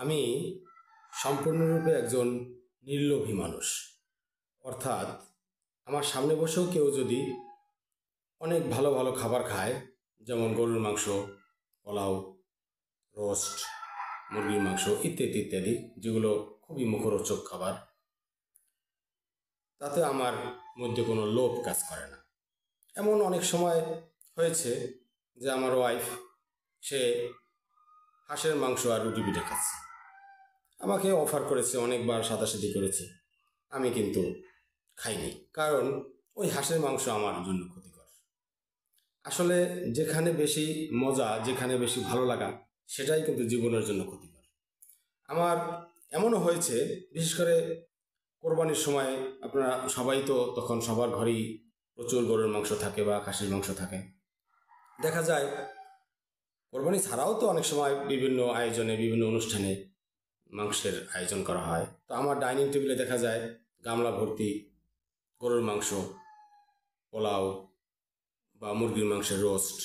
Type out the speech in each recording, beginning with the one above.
আমি সম্পূর্ণরূপে একজন নির্লোভী মানুষ। অর্থাৎ আমার সামনে বসেও কেউ যদি অনেক ভালো ভালো খাবার খায়, যেমন গরুর মাংস, পোলাও, রোস্ট, মুরগির মাংস ইত্যাদি ইত্যাদি, যেগুলো খুবই মুখরোচক খাবার, তাতে আমার মধ্যে কোনো লোভ কাজ করে না। এমন অনেক সময় হয়েছে যে আমার ওয়াইফ সে হাঁসের মাংস আর রুটি পিঠে খাচ্ছে, আমাকে অফার করেছে, অনেকবার সাদাসাদি করেছে, আমি কিন্তু খাইনি, কারণ ওই হাঁসের মাংস আমার জন্য ক্ষতিকর। আসলে যেখানে বেশি মজা, যেখানে বেশি ভালো লাগা, সেটাই কিন্তু জীবনের জন্য ক্ষতিকর। আমার এমনও হয়েছে, বিশেষ করে কোরবানির সময় আপনারা সবাই তো তখন সবার ঘরেই প্রচুর গরুর মাংস থাকে বা খাসির মাংস থাকে। দেখা যায় কোরবানি ছাড়াও তো অনেক সময় বিভিন্ন আয়োজনে, বিভিন্ন অনুষ্ঠানে মাংসের আয়োজন করা হয়। তো আমার ডাইনিং টেবিলে দেখা যায় গামলা ভর্তি গরুর মাংস, পোলাও বা মুরগির মাংসের রোস্ট।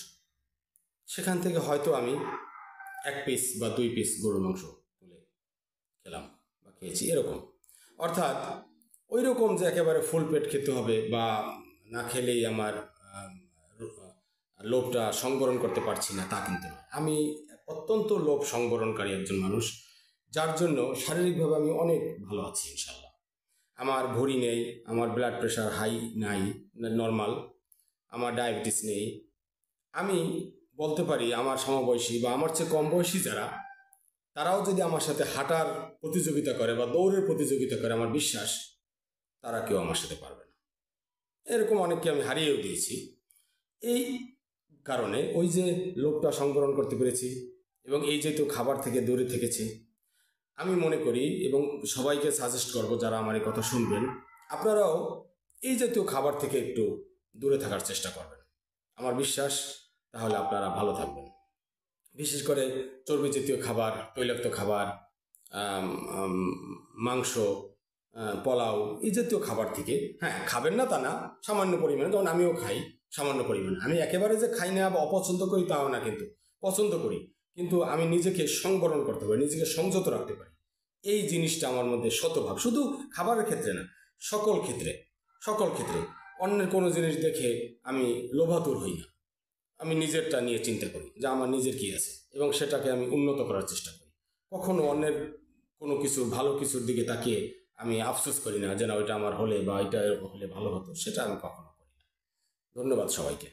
সেখান থেকে হয়তো আমি 1 পিস বা 2 পিস গরুর মাংস তুলে খেলাম বা খেয়েছি, এরকম। অর্থাৎ ওই রকম যে একেবারে ফুল পেট খেতে হবে বা না খেলেই আমার লোভটা সংবরণ করতে পারছি না, তা কিন্তু নয়। আমি অত্যন্ত লোভ সংবরণকারী একজন মানুষ, যার জন্য শারীরিকভাবে আমি অনেক ভালো আছি ইনশাল্লাহ। আমার ভরি নেই, আমার ব্লাড প্রেশার হাই নাই, নর্মাল, আমার ডায়াবেটিস নেই। আমি বলতে পারি আমার সমবয়সী বা আমার চেয়ে কম বয়সী যারা, তারাও যদি আমার সাথে হাঁটার প্রতিযোগিতা করে বা দৌড়ের প্রতিযোগিতা করে, আমার বিশ্বাস তারা কেউ আমার সাথে পারবে না। এরকম অনেককে আমি হারিয়েও দিয়েছি। এই কারণে ওই যে লোভটা সংবরণ করতে পেরেছি এবং এই যে তো খাবার থেকে দূরে থেকেছি, আমি মনে করি এবং সবাইকে সাজেস্ট করব, যারা আমার এই কথা শুনবেন, আপনারাও এই জাতীয় খাবার থেকে একটু দূরে থাকার চেষ্টা করবেন। আমার বিশ্বাস তাহলে আপনারা ভালো থাকবেন। বিশেষ করে চর্বি জাতীয় খাবার, তৈলাক্ত খাবার, মাংস, পোলাও, এই জাতীয় খাবার থেকে, হ্যাঁ খাবেন না তা না, সামান্য পরিমাণে, যেমন আমিও খাই সামান্য পরিমাণে। আমি একেবারে যে খাই না বা অপছন্দ করি তাও না, কিন্তু পছন্দ করি, কিন্তু আমি নিজেকে সংবরণ করতে পারি, নিজেকে সংযত রাখতে পারি। এই জিনিসটা আমার মধ্যে শতভাগ, শুধু খাবারের ক্ষেত্রে না, সকল ক্ষেত্রে অন্যের কোনো জিনিস দেখে আমি লোভাতুর হই না। আমি নিজেরটা নিয়ে চিন্তা করি যে আমার নিজের কি আছে এবং সেটাকে আমি উন্নত করার চেষ্টা করি। কখনো অন্যের কোনো কিছু ভালো কিছুর দিকে তাকিয়ে আমি আফসোস করি না যে না ওইটা আমার হলে বা এটা হলে ভালো হতো, সেটা আমি কখনো করি না। ধন্যবাদ সবাইকে।